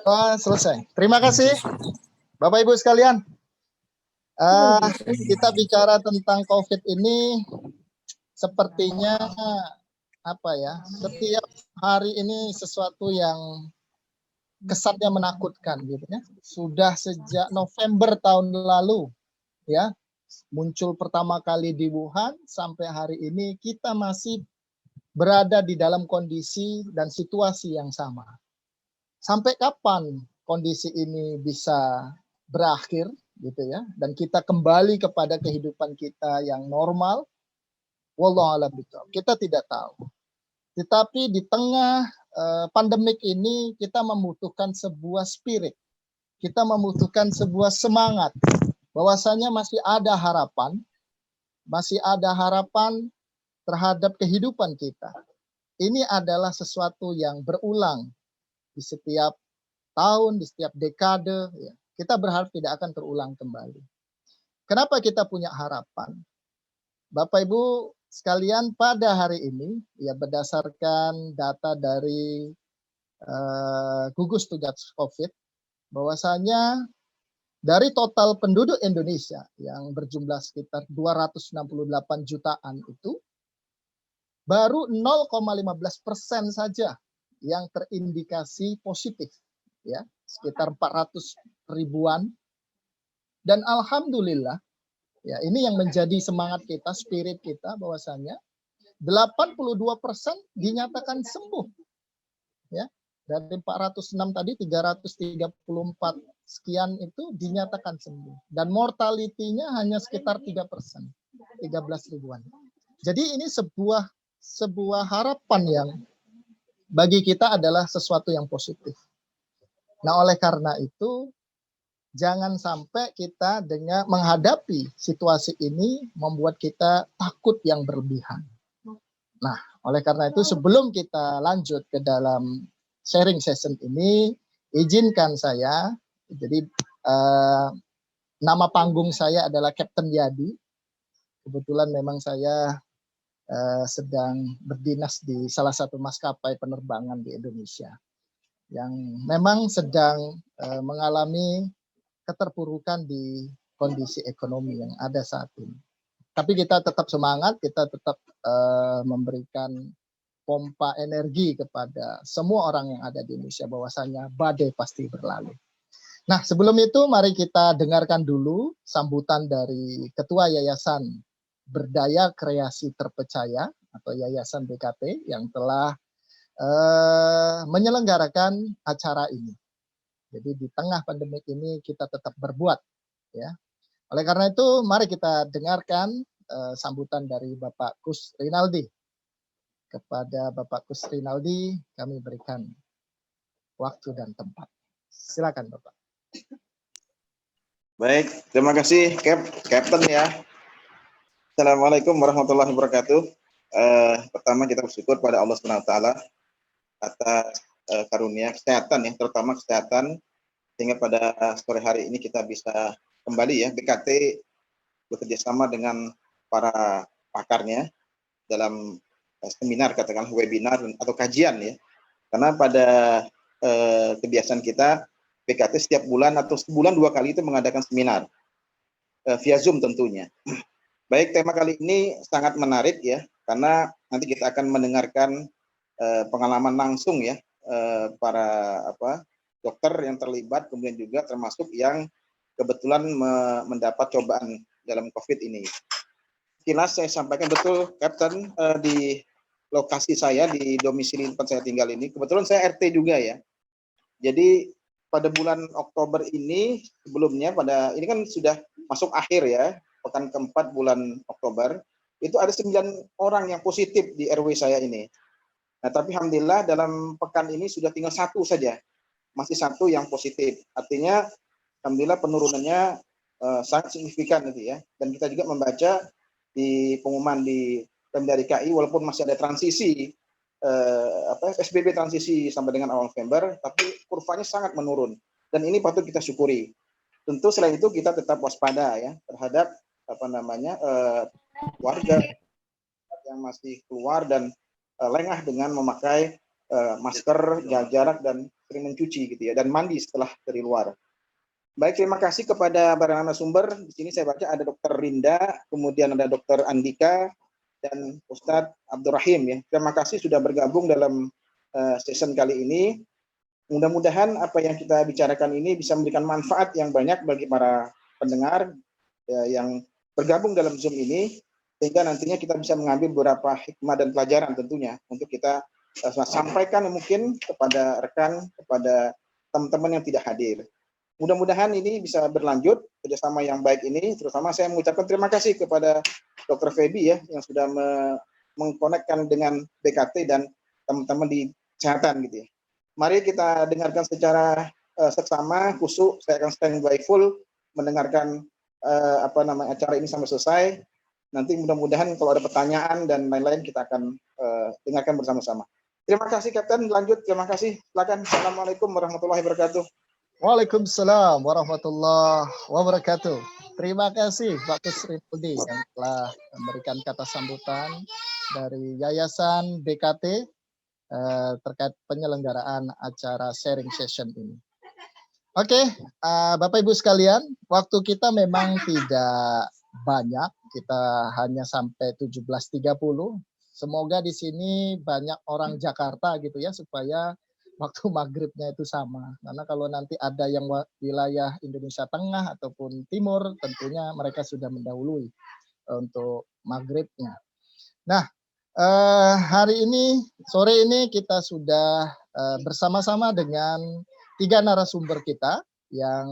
Oh, selesai. Terima kasih, Bapak Ibu sekalian. Kita bicara tentang COVID ini, sepertinya apa ya? Setiap hari ini sesuatu yang kesannya menakutkan, gitu ya. Sudah sejak November tahun lalu, ya, muncul pertama kali di Wuhan sampai hari ini kita masih berada di dalam kondisi dan situasi yang sama. Sampai kapan kondisi ini bisa berakhir gitu ya, dan kita kembali kepada kehidupan kita yang normal? Wallahu a'lam bishawab. Kita tidak tahu. Tetapi di tengah pandemik ini kita membutuhkan sebuah spirit. Kita membutuhkan sebuah semangat bahwasanya masih ada harapan terhadap kehidupan kita. Ini adalah sesuatu yang berulang di setiap tahun, di setiap dekade, ya. Kita berharap tidak akan terulang kembali. Kenapa kita punya harapan? Bapak Ibu sekalian, pada hari ini, ya berdasarkan data dari gugus tugas COVID, bahwasanya dari total penduduk Indonesia yang berjumlah sekitar 268 jutaan itu, baru 0,15% saja yang terindikasi positif, ya, sekitar 400 ribuan. Dan alhamdulillah, ya, ini yang menjadi semangat kita, spirit kita, bahwasanya 82% dinyatakan sembuh, ya. Dari 406 tadi 334 sekian itu dinyatakan sembuh, dan mortality-nya hanya sekitar 3%, 13 ribuan. Jadi ini sebuah harapan yang bagi kita adalah sesuatu yang positif. Nah, oleh karena itu, jangan sampai kita dengan menghadapi situasi ini membuat kita takut yang berlebihan. Nah, oleh karena itu, sebelum kita lanjut ke dalam sharing session ini, izinkan saya, jadi nama panggung saya adalah Captain Yadi. Kebetulan memang saya sedang berdinas di salah satu maskapai penerbangan di Indonesia yang memang sedang mengalami keterpurukan di kondisi ekonomi yang ada saat ini. Tapi kita tetap semangat, kita tetap memberikan pompa energi kepada semua orang yang ada di Indonesia bahwasanya badai pasti berlalu. Nah, sebelum itu mari kita dengarkan dulu sambutan dari Ketua Yayasan Berdaya Kreasi Terpercaya atau Yayasan BKT yang telah menyelenggarakan acara ini. Jadi di tengah pandemi ini kita tetap berbuat, ya. Oleh karena itu, mari kita dengarkan sambutan dari Bapak Kus Rinaldi. Kepada Bapak Kus Rinaldi, kami berikan waktu dan tempat. Silakan, Bapak. Baik, terima kasih Captain ya. Assalamualaikum warahmatullahi wabarakatuh. Pertama kita bersyukur pada Allah SWT atas karunia kesehatan ya, terutama kesehatan, sehingga pada sore hari ini kita bisa kembali ya BKT bekerjasama dengan para pakarnya dalam seminar, katakanlah webinar atau kajian ya. Karena pada kebiasaan kita BKT setiap bulan atau sebulan 2 kali itu mengadakan seminar via Zoom tentunya. Baik, tema kali ini sangat menarik ya, karena nanti kita akan mendengarkan pengalaman langsung ya para dokter yang terlibat, kemudian juga termasuk yang kebetulan mendapat cobaan dalam COVID ini. Sekilas saya sampaikan, betul Captain, di lokasi saya, di domisili tempat saya tinggal ini, kebetulan saya RT juga ya. Jadi pada bulan Oktober ini, sebelumnya ini kan sudah masuk akhir ya, pekan keempat bulan Oktober, itu ada 9 orang yang positif di RW saya ini. Nah, tapi alhamdulillah dalam pekan ini sudah tinggal 1 saja, masih 1 yang positif. Artinya alhamdulillah penurunannya sangat signifikan nanti ya. Dan kita juga membaca di pengumuman di Pemda DKI, walaupun masih ada transisi PSBB transisi sampai dengan awal November, tapi kurvanya sangat menurun. Dan ini patut kita syukuri. Tentu selain itu kita tetap waspada ya terhadap warga yang masih keluar dan lengah dengan memakai masker, jaga jarak, dan sering mencuci gitu ya, dan mandi setelah dari luar. Baik, terima kasih kepada para narasumber. Di sini saya baca ada Dr. Rinda, kemudian ada Dr. Andika, dan Ustadz Abdurrahim ya. Terima kasih sudah bergabung dalam session kali ini. Mudah-mudahan apa yang kita bicarakan ini bisa memberikan manfaat yang banyak bagi para pendengar ya, yang bergabung dalam Zoom ini, sehingga nantinya kita bisa mengambil beberapa hikmah dan pelajaran tentunya untuk kita sampaikan mungkin kepada rekan, kepada teman-teman yang tidak hadir. Mudah-mudahan ini bisa berlanjut kerjasama yang baik ini. Terutama saya mengucapkan terima kasih kepada Dr. Feby ya yang sudah mengkonekkan dengan BKT dan teman-teman di kesehatan gitu ya. Mari kita dengarkan secara seksama, khusyuk. Saya akan standby full mendengarkan acara ini sampai selesai. Nanti mudah-mudahan kalau ada pertanyaan dan lain-lain kita akan dengarkan bersama-sama. Terima kasih Kapten. Lanjut. Terima kasih. Silakan. Assalamualaikum warahmatullahi wabarakatuh. Waalaikumsalam warahmatullahi wabarakatuh. Terima kasih Pak Kusripudi yang telah memberikan kata sambutan dari Yayasan BKT terkait penyelenggaraan acara sharing session ini. Oke, Bapak Ibu sekalian, waktu kita memang tidak banyak, kita hanya sampai 17.30. Semoga di sini banyak orang Jakarta gitu ya, supaya waktu maghribnya itu sama. Karena kalau nanti ada yang wilayah Indonesia Tengah ataupun Timur, tentunya mereka sudah mendahului untuk maghribnya. Nah, hari ini, sore ini kita sudah bersama-sama dengan 3 narasumber kita yang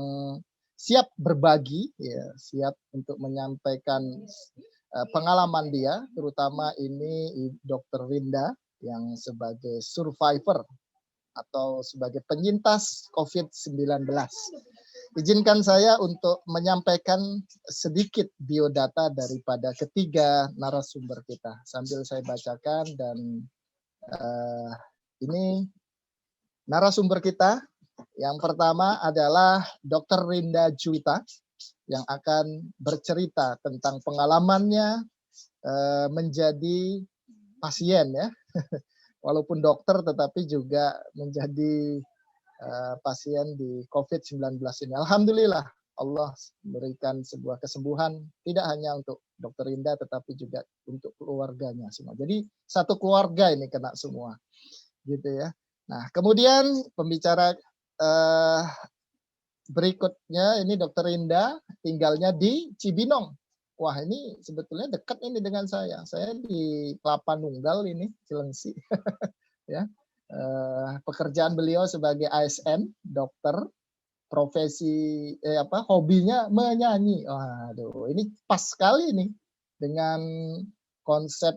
siap berbagi, ya, siap untuk menyampaikan pengalaman dia, terutama ini Dr. Rinda yang sebagai survivor atau sebagai penyintas COVID-19. Izinkan saya untuk menyampaikan sedikit biodata daripada ketiga narasumber kita. Sambil saya bacakan dan ini narasumber kita. Yang pertama adalah Dr. Rinda Juwita yang akan bercerita tentang pengalamannya menjadi pasien ya. Walaupun dokter tetapi juga menjadi pasien di COVID-19 ini. Alhamdulillah Allah memberikan sebuah kesembuhan tidak hanya untuk Dr. Rinda tetapi juga untuk keluarganya semua. Jadi satu keluarga ini kena semua. Gitu ya. Nah, kemudian pembicara berikutnya ini Dr. Rinda tinggalnya di Cibinong. Wah, ini sebetulnya dekat ini dengan saya. Saya di Kelapa Nunggal ini, Cilengsi. Ya. Pekerjaan beliau sebagai ASN, dokter, profesi hobinya menyanyi. Waduh, ini pas sekali nih dengan konsep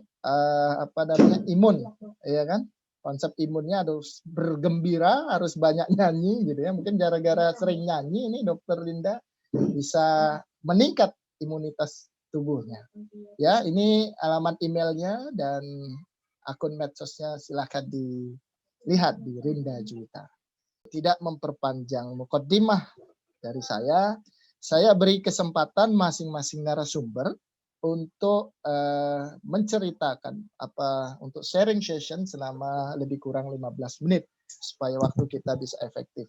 imun, ya kan? Konsep imunnya harus bergembira, harus banyak nyanyi gitu ya. Mungkin gara-gara sering nyanyi ini Dr. Rinda bisa meningkat imunitas tubuhnya. Ya, ini alamat emailnya dan akun medsosnya silahkan dilihat di Rinda Juwita. Tidak memperpanjang mukaddimah dari saya beri kesempatan masing-masing narasumber untuk menceritakan untuk sharing session selama lebih kurang 15 menit supaya waktu kita bisa efektif.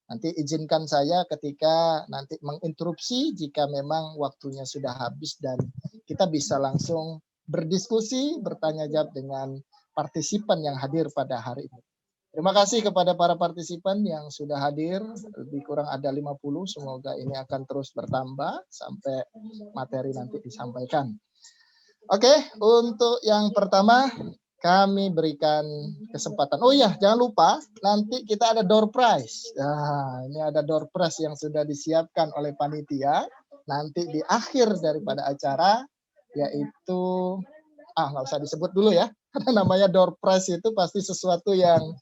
Nanti izinkan saya ketika nanti menginterupsi jika memang waktunya sudah habis dan kita bisa langsung berdiskusi, bertanya jawab dengan partisipan yang hadir pada hari ini. Terima kasih kepada para partisipan yang sudah hadir, lebih kurang ada 50, semoga ini akan terus bertambah sampai materi nanti disampaikan. Oke, untuk yang pertama kami berikan kesempatan. Oh iya, jangan lupa nanti kita ada door prize. Nah, ini ada door prize yang sudah disiapkan oleh panitia. Nanti di akhir daripada acara, yaitu nggak usah disebut dulu ya, karena namanya door prize itu pasti sesuatu yang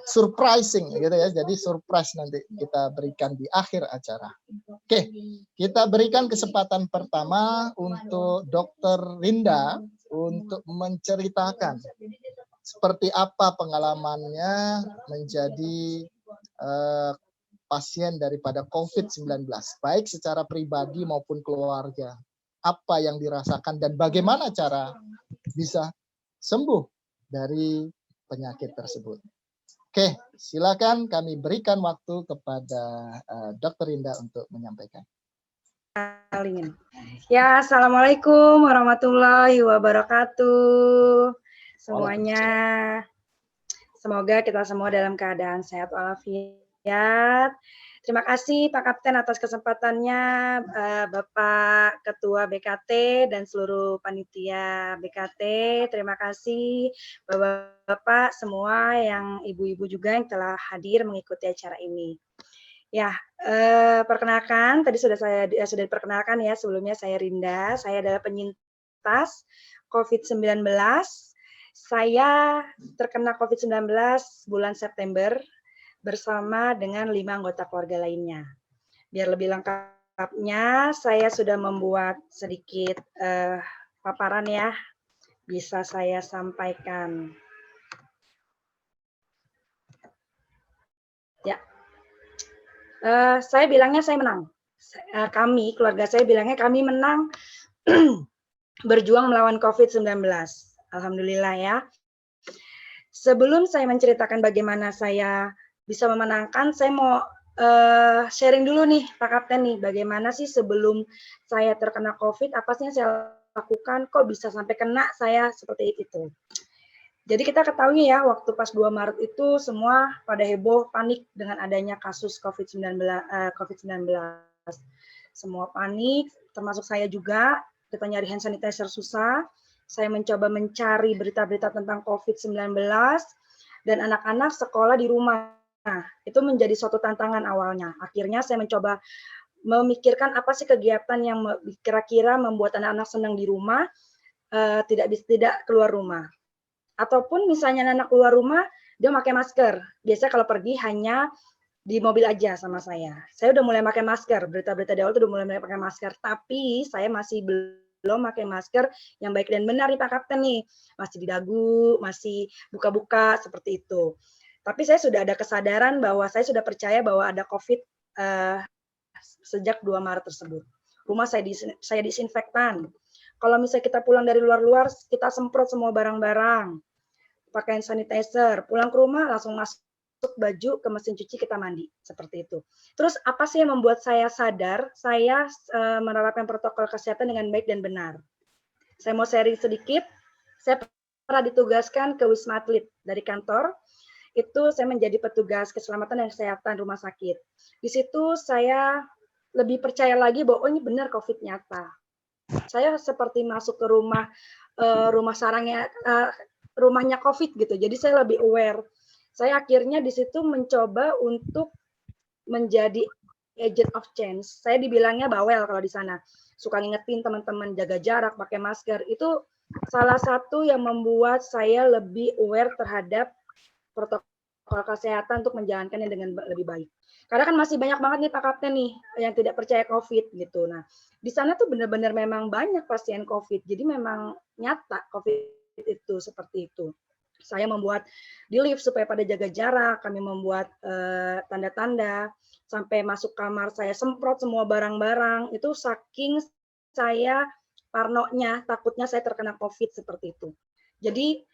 surprising gitu ya. Jadi surprise nanti kita berikan di akhir acara. Oke, kita berikan kesempatan pertama untuk Dr. Rinda untuk menceritakan seperti apa pengalamannya menjadi pasien daripada COVID-19, baik secara pribadi maupun keluarga. Apa yang dirasakan dan bagaimana cara bisa sembuh dari penyakit tersebut. Oke, silakan kami berikan waktu kepada Dr. Indah untuk menyampaikan. Ya, assalamualaikum warahmatullahi wabarakatuh semuanya. Semoga kita semua dalam keadaan sehat walafiat. Terima kasih Pak Kapten atas kesempatannya, Bapak Ketua BKT dan seluruh panitia BKT. Terima kasih Bapak-bapak semua, yang ibu-ibu juga yang telah hadir mengikuti acara ini. Ya, perkenalkan, tadi sudah diperkenalkan ya, sebelumnya saya Rinda, saya adalah penyintas COVID-19. Saya terkena COVID-19 bulan September bersama dengan 5 anggota keluarga lainnya. Biar lebih lengkapnya, saya sudah membuat sedikit paparan ya, bisa saya sampaikan. Ya, saya bilangnya saya menang. Kami, keluarga saya bilangnya kami menang berjuang melawan COVID-19. Alhamdulillah ya. Sebelum saya menceritakan bagaimana saya bisa memenangkan, saya mau sharing dulu nih Pak Kapten nih, bagaimana sih sebelum saya terkena COVID, apa sih yang saya lakukan, kok bisa sampai kena saya seperti itu. Jadi kita ketahui ya, waktu pas 2 Maret itu semua pada heboh, panik dengan adanya kasus COVID-19. Semua panik, termasuk saya juga, kita nyari hand sanitizer susah. Saya mencoba mencari berita-berita tentang COVID-19, dan anak-anak sekolah di rumah. Nah, itu menjadi suatu tantangan awalnya. Akhirnya saya mencoba memikirkan apa sih kegiatan yang kira-kira membuat anak-anak senang di rumah, tidak keluar rumah. Ataupun misalnya anak keluar rumah, dia pakai masker. Biasanya kalau pergi hanya di mobil aja sama saya. Saya udah mulai pakai masker, berita-berita di awal itu udah mulai pakai masker, tapi saya masih belum pakai masker yang baik dan benar nih Pak Kapten nih. Masih di dagu, masih buka-buka seperti itu. Tapi saya sudah ada kesadaran bahwa saya sudah percaya bahwa ada COVID sejak 2 Maret tersebut. Rumah saya disinfektan. Kalau misalnya kita pulang dari luar-luar, kita semprot semua barang-barang, pakai sanitizer. Pulang ke rumah langsung masuk baju ke mesin cuci, kita mandi, seperti itu. Terus apa sih yang membuat saya sadar saya menerapkan protokol kesehatan dengan baik dan benar? Saya mau sharing sedikit. Saya pernah ditugaskan ke Wisma Atlet dari kantor. Itu saya menjadi petugas keselamatan dan kesehatan rumah sakit. Di situ saya lebih percaya lagi bahwa ini benar COVID nyata. Saya seperti masuk ke rumah sarangnya, rumahnya COVID gitu. Jadi saya lebih aware. Saya akhirnya di situ mencoba untuk menjadi agent of change. Saya dibilangnya bawel kalau di sana. Suka ngingetin teman-teman jaga jarak, pakai masker. Itu salah satu yang membuat saya lebih aware terhadap protokol kesehatan untuk menjalankannya dengan lebih baik. Karena kan masih banyak banget nih Pak Kapten nih yang tidak percaya COVID gitu. Nah, di sana tuh benar-benar memang banyak pasien COVID. Jadi memang nyata COVID itu seperti itu. Saya membuat di lift supaya pada jaga jarak, kami membuat tanda-tanda, sampai masuk kamar saya semprot semua barang-barang, itu saking saya parnonya, takutnya saya terkena COVID seperti itu. Jadi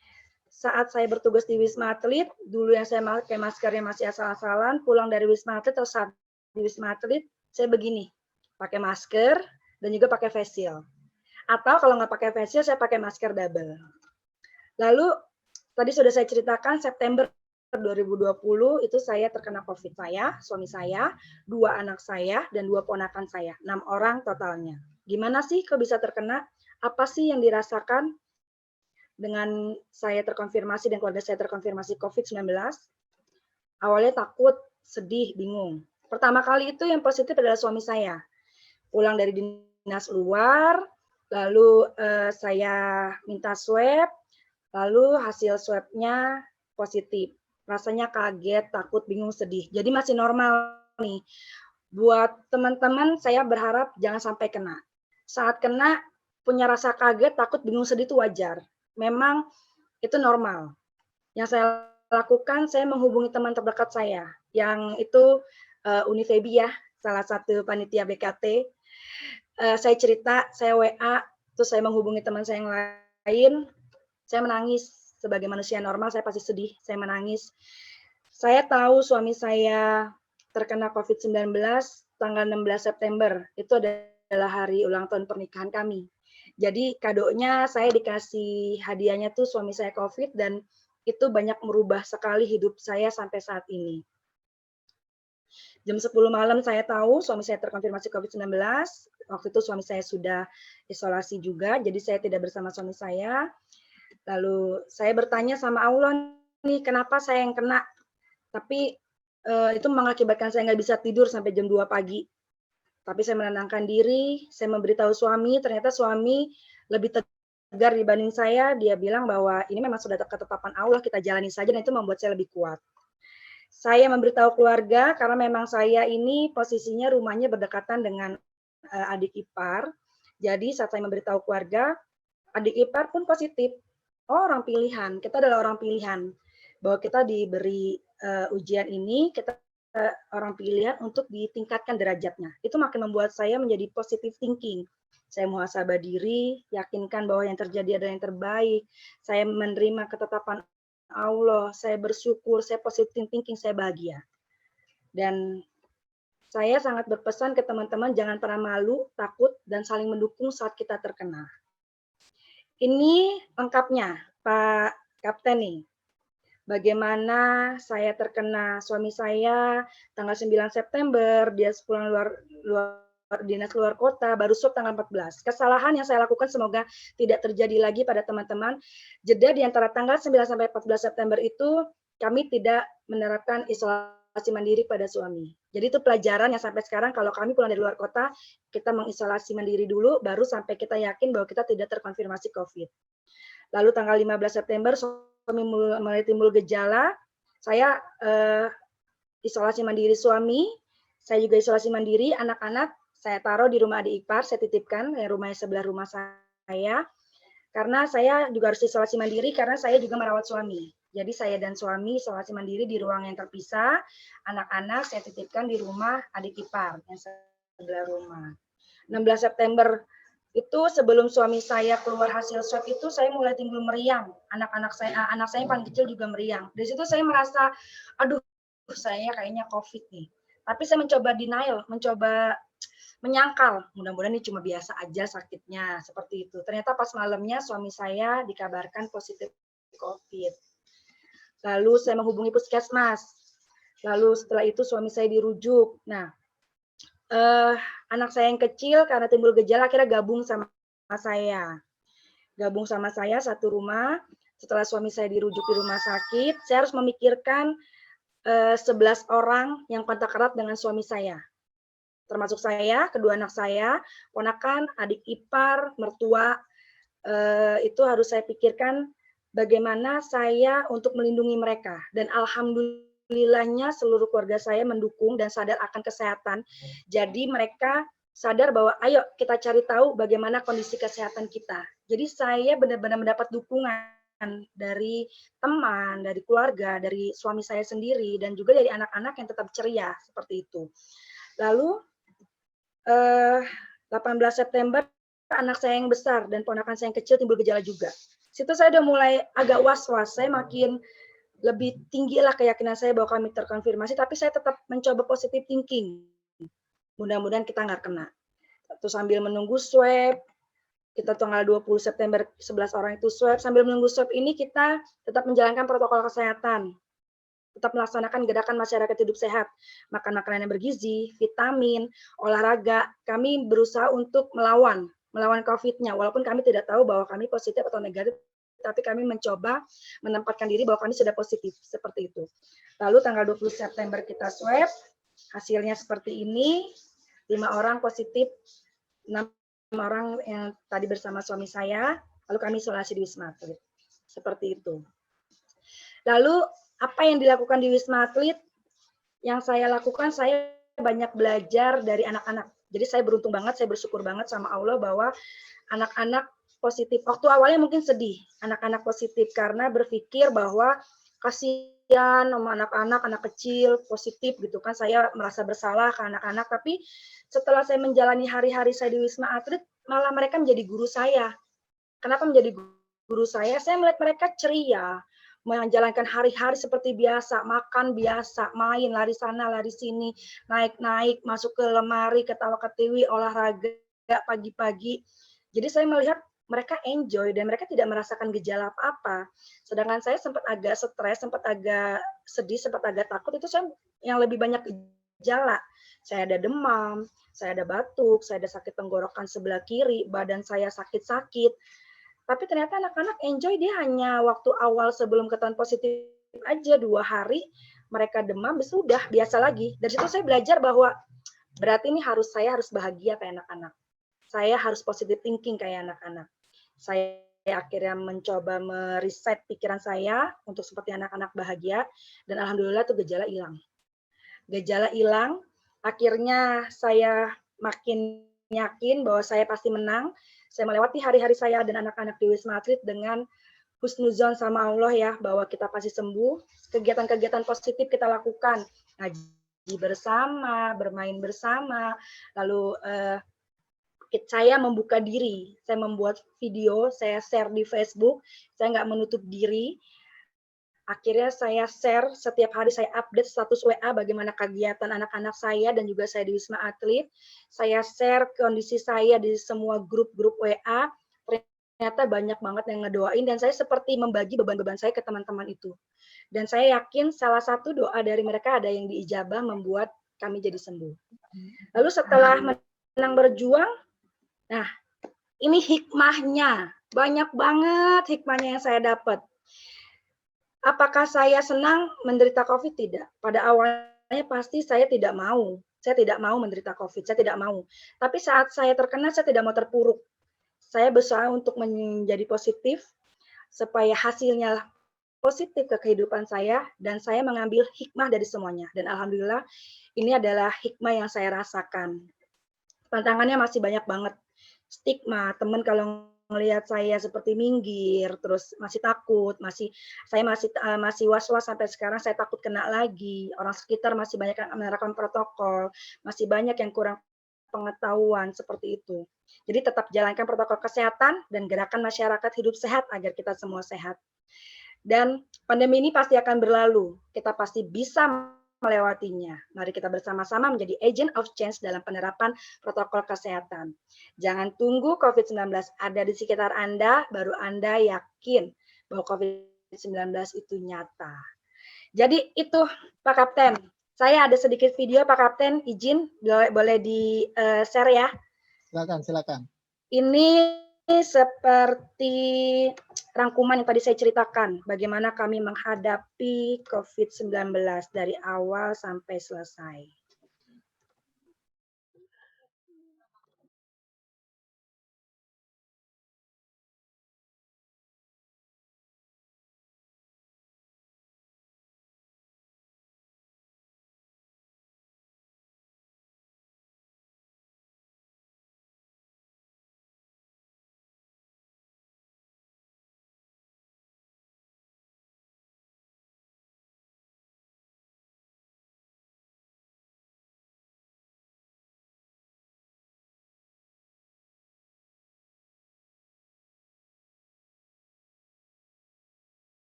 saat saya bertugas di Wisma Atlet, dulu yang saya pakai maskernya masih asal-asalan, pulang dari Wisma Atlet atau saat di Wisma Atlet, saya begini, pakai masker dan juga pakai face shield. Atau kalau nggak pakai face shield, saya pakai masker double. Lalu tadi sudah saya ceritakan September 2020 itu saya terkena COVID, saya, suami saya, 2 anak saya, dan 2 ponakan saya, 6 orang totalnya. Gimana sih kok bisa terkena? Apa sih yang dirasakan dengan saya terkonfirmasi dan keluarga saya terkonfirmasi COVID-19? Awalnya takut, sedih, bingung. Pertama kali itu yang positif adalah suami saya. Pulang dari dinas luar, lalu saya minta swab, lalu hasil swab-nya positif. Rasanya kaget, takut, bingung, sedih. Jadi masih normal nih. Buat teman-teman, saya berharap jangan sampai kena. Saat kena, punya rasa kaget, takut, bingung, sedih itu wajar. Memang itu normal. Yang saya lakukan, saya menghubungi teman terdekat saya, yang itu Unifebi ya, salah satu panitia BKT. Saya cerita, saya WA, terus saya menghubungi teman saya yang lain. Saya menangis sebagai manusia normal, saya pasti sedih, saya menangis. Saya tahu suami saya terkena COVID-19 tanggal 16 September. Itu adalah hari ulang tahun pernikahan kami. Jadi kadonya saya dikasih hadiahnya tuh suami saya COVID dan itu banyak merubah sekali hidup saya sampai saat ini. Jam 10 malam saya tahu suami saya terkonfirmasi COVID-19. Waktu itu suami saya sudah isolasi juga, jadi saya tidak bersama suami saya. Lalu saya bertanya sama Allah nih, kenapa saya yang kena? Tapi itu mengakibatkan saya nggak bisa tidur sampai jam 2 pagi. Tapi saya menenangkan diri, saya memberitahu suami, ternyata suami lebih tegar dibanding saya. Dia bilang bahwa ini memang sudah ketetapan Allah, kita jalani saja, dan itu membuat saya lebih kuat. Saya memberitahu keluarga karena memang saya ini posisinya rumahnya berdekatan dengan adik ipar. Jadi saat saya memberitahu keluarga, adik ipar pun positif. Oh, orang pilihan, kita adalah orang pilihan. Bahwa kita diberi ujian ini, kita orang pilihan untuk ditingkatkan derajatnya. Itu makin membuat saya menjadi positive thinking. Saya muhasabah diri, yakinkan bahwa yang terjadi adalah yang terbaik. Saya menerima ketetapan Allah, saya bersyukur, saya positive thinking, saya bahagia. Dan saya sangat berpesan ke teman-teman, jangan pernah malu, takut, dan saling mendukung saat kita terkena. Ini lengkapnya, Pak Kapten nih. Bagaimana saya terkena suami saya tanggal 9 September, dia pulang dinas luar kota, baru swab tanggal 14. Kesalahan yang saya lakukan semoga tidak terjadi lagi pada teman-teman. Jeda di antara tanggal 9 sampai 14 September itu kami tidak menerapkan isolasi mandiri pada suami. Jadi itu pelajaran yang sampai sekarang kalau kami pulang dari luar kota, kita mengisolasi mandiri dulu, baru sampai kita yakin bahwa kita tidak terkonfirmasi COVID. Lalu tanggal 15 September suami mulai timbul gejala, saya isolasi mandiri suami, saya juga isolasi mandiri, anak-anak saya taruh di rumah adik ipar, saya titipkan, rumahnya sebelah rumah saya, karena saya juga harus isolasi mandiri karena saya juga merawat suami. Jadi saya dan suami isolasi mandiri di ruang yang terpisah, anak-anak saya titipkan di rumah adik ipar yang sebelah rumah. 16 September itu sebelum suami saya keluar hasil swab itu saya mulai timbul meriang. Anak saya yang paling kecil juga meriang. Dari situ saya merasa, aduh, saya kayaknya COVID nih. Tapi saya mencoba denial, mencoba menyangkal. Mudah-mudahan ini cuma biasa aja sakitnya, seperti itu. Ternyata pas malamnya suami saya dikabarkan positif COVID. Lalu saya menghubungi puskesmas. Lalu setelah itu suami saya dirujuk. Nah, anak saya yang kecil karena timbul gejala akhirnya gabung sama saya. Gabung sama saya satu rumah. Setelah suami saya dirujuk di rumah sakit, saya harus memikirkan 11 orang yang kontak erat dengan suami saya. Termasuk saya, kedua anak saya, ponakan, adik ipar, mertua, itu harus saya pikirkan bagaimana saya untuk melindungi mereka. Dan alhamdulillahnya seluruh keluarga saya mendukung dan sadar akan kesehatan. Jadi mereka sadar bahwa ayo kita cari tahu bagaimana kondisi kesehatan kita. Jadi saya benar-benar mendapat dukungan dari teman, dari keluarga, dari suami saya sendiri, dan juga dari anak-anak yang tetap ceria, seperti itu. Lalu 18 September anak saya yang besar dan ponakan saya yang kecil timbul gejala juga. Situ saya udah mulai agak was-was, saya makin lebih tinggi lah keyakinan saya bahwa kami terkonfirmasi, tapi saya tetap mencoba positive thinking. Mudah-mudahan kita nggak kena. Terus sambil menunggu swab, kita tanggal 20 September 11 orang itu swab, sambil menunggu swab ini kita tetap menjalankan protokol kesehatan. Tetap melaksanakan gerakan masyarakat hidup sehat, makan makanan yang bergizi, vitamin, olahraga. Kami berusaha untuk melawan COVID-nya, walaupun kami tidak tahu bahwa kami positif atau negatif, tapi kami mencoba menempatkan diri bahwa kami sudah positif, seperti itu. Lalu tanggal 20 September kita swab, hasilnya seperti ini, 5 orang positif, 6 orang yang tadi bersama suami saya, lalu kami isolasi di Wisma Atlet. Seperti itu. Lalu apa yang dilakukan di Wisma Atlet? Yang saya lakukan, saya banyak belajar dari anak-anak. Jadi saya beruntung banget, saya bersyukur banget sama Allah bahwa anak-anak positif. Waktu awalnya mungkin sedih, anak-anak positif, karena berpikir bahwa kasihan sama anak-anak, anak kecil positif gitu kan. Saya merasa bersalah ke anak-anak, tapi setelah saya menjalani hari-hari saya di Wisma Atlet, malah mereka menjadi guru saya. Kenapa menjadi guru saya? Saya melihat mereka ceria, menjalankan hari-hari seperti biasa, makan biasa, main, lari sana, lari sini, naik-naik, masuk ke lemari, ketawa-ketiwi, olahraga pagi-pagi. Jadi saya melihat mereka enjoy dan mereka tidak merasakan gejala apa-apa. Sedangkan saya sempat agak stres, sempat agak sedih, sempat agak takut, itu saya yang lebih banyak gejala. Saya ada demam, saya ada batuk, saya ada sakit tenggorokan sebelah kiri, badan saya sakit-sakit. Tapi ternyata anak-anak enjoy, dia hanya waktu awal sebelum ketahuan positif aja 2 hari, mereka demam, sudah biasa lagi. Dari situ saya belajar bahwa berarti ini saya harus bahagia kayak anak-anak. Saya harus positive thinking kayak anak-anak. Saya akhirnya mencoba mereset pikiran saya untuk seperti anak-anak bahagia, dan alhamdulillah tuh gejala hilang. Gejala hilang, akhirnya saya makin yakin bahwa saya pasti menang. Saya melewati hari-hari saya dan anak-anak di Wisma Atlet dengan husnuzon sama Allah ya, bahwa kita pasti sembuh. Kegiatan-kegiatan positif kita lakukan, ngaji bersama, bermain bersama, lalu saya membuka diri, saya membuat video, saya share di Facebook, saya nggak menutup diri. Akhirnya saya share, setiap hari saya update status WA bagaimana kegiatan anak-anak saya dan juga saya di Wisma Atlet. Saya share kondisi saya di semua grup-grup WA. Ternyata banyak banget yang ngedoain dan saya seperti membagi beban-beban saya ke teman-teman itu. Dan saya yakin salah satu doa dari mereka ada yang diijabah membuat kami jadi sembuh. Lalu setelah menang berjuang, nah ini hikmahnya, banyak banget hikmahnya yang saya dapat. Apakah saya senang menderita COVID? Tidak. Pada awalnya pasti saya tidak mau. Saya tidak mau menderita COVID, saya tidak mau. Tapi saat saya terkena, saya tidak mau terpuruk. Saya berusaha untuk menjadi positif, supaya hasilnya positif ke kehidupan saya, dan saya mengambil hikmah dari semuanya. Dan alhamdulillah, ini adalah hikmah yang saya rasakan. Tantangannya masih banyak banget. Stigma, teman kalau melihat saya seperti minggir, terus masih takut, saya masih was-was sampai sekarang, saya takut kena lagi. Orang sekitar masih banyak yang menerapkan protokol, masih banyak yang kurang pengetahuan seperti itu. Jadi tetap jalankan protokol kesehatan dan gerakan masyarakat hidup sehat agar kita semua sehat. Dan pandemi ini pasti akan berlalu, kita pasti bisa melewatinya. Mari kita bersama-sama menjadi agent of change dalam penerapan protokol kesehatan. Jangan tunggu COVID-19 ada di sekitar Anda, baru Anda yakin bahwa COVID-19 itu nyata. Jadi itu Pak Kapten, saya ada sedikit video Pak Kapten, izin boleh di-share ya. Silakan. Ini seperti rangkuman yang tadi saya ceritakan, bagaimana kami menghadapi COVID-19 dari awal sampai selesai.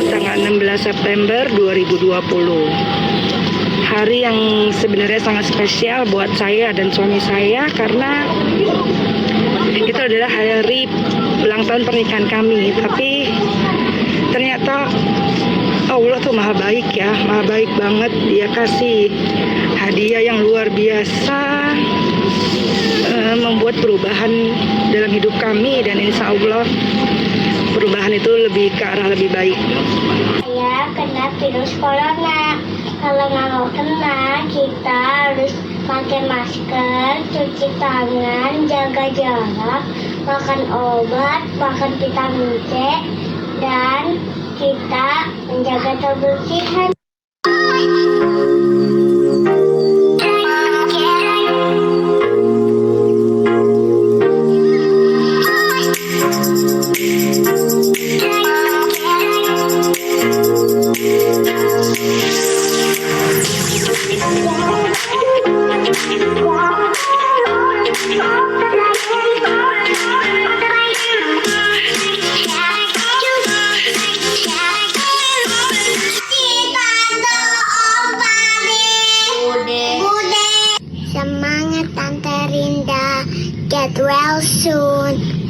Tanggal 16 September 2020. Hari yang sebenarnya sangat spesial buat saya dan suami saya karena itu adalah hari ulang tahun pernikahan kami. Tapi ternyata Allah tuh maha baik ya, maha baik banget. Dia kasih hadiah yang luar biasa, membuat perubahan dalam hidup kami, dan insya Allah perubahan itu lebih ke arah lebih baik. Saya kena virus corona. Kalau nggak mau kena, kita harus pakai masker, cuci tangan, jaga jarak, makan obat, makan vitamin C, dan kita menjaga kebersihan. wabarakatuh.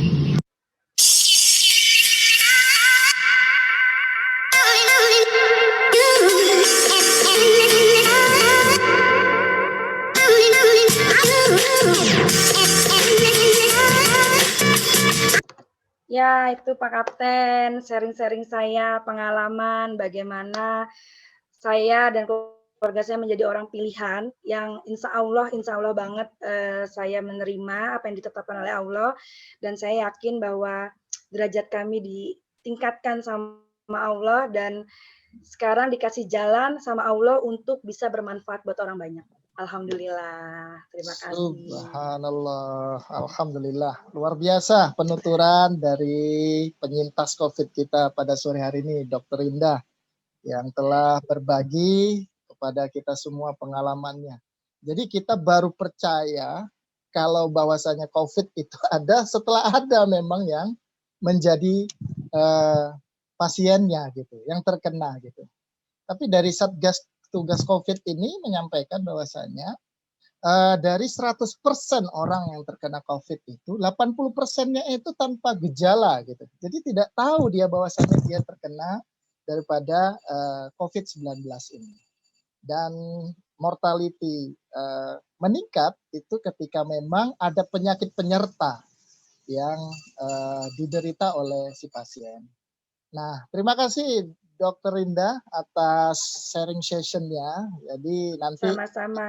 Ya, itu Pak Kapten, sharing-sharing saya, pengalaman bagaimana saya dan keluarga saya menjadi orang pilihan yang insya Allah banget saya menerima apa yang ditetapkan oleh Allah, dan saya yakin bahwa derajat kami ditingkatkan sama Allah dan sekarang dikasih jalan sama Allah untuk bisa bermanfaat buat orang banyak. Alhamdulillah, terima kasih. Subhanallah, alhamdulillah. Luar biasa penuturan dari penyintas COVID kita pada sore hari ini, Dr. Indah, yang telah berbagi kepada kita semua pengalamannya. Jadi kita baru percaya kalau bahwasanya COVID itu ada setelah ada memang yang menjadi pasiennya gitu, yang terkena gitu. Tapi dari Satgas tugas COVID ini menyampaikan bahwasanya dari 100% orang yang terkena COVID itu 80%-nya itu tanpa gejala gitu. Jadi tidak tahu dia bahwasanya dia terkena daripada COVID-19 ini. Dan mortality meningkat itu ketika memang ada penyakit penyerta yang diderita oleh si pasien. Nah, terima kasih Dr. Indah atas sharing session-nya. Jadi nanti Sama-sama.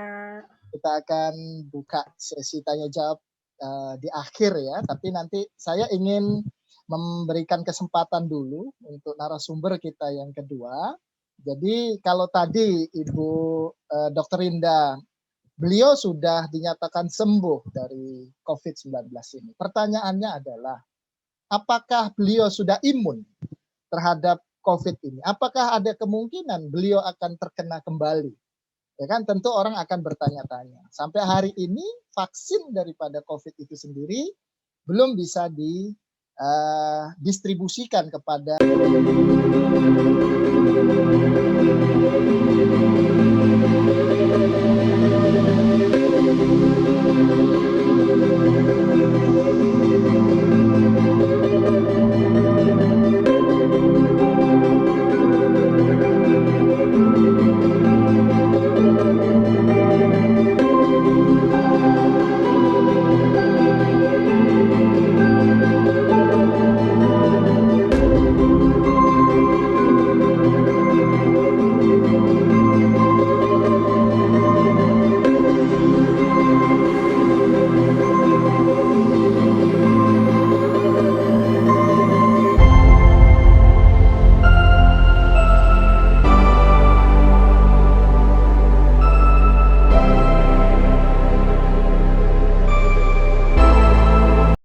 kita akan buka sesi tanya jawab di akhir ya. Tapi nanti saya ingin memberikan kesempatan dulu untuk narasumber kita yang kedua. Jadi kalau tadi Ibu Dr. Indah, beliau sudah dinyatakan sembuh dari COVID-19 ini. Pertanyaannya adalah, apakah beliau sudah imun terhadap COVID ini? Apakah ada kemungkinan beliau akan terkena kembali? Ya kan, tentu orang akan bertanya-tanya. Sampai hari ini vaksin daripada COVID itu sendiri belum bisa didistribusikan kepada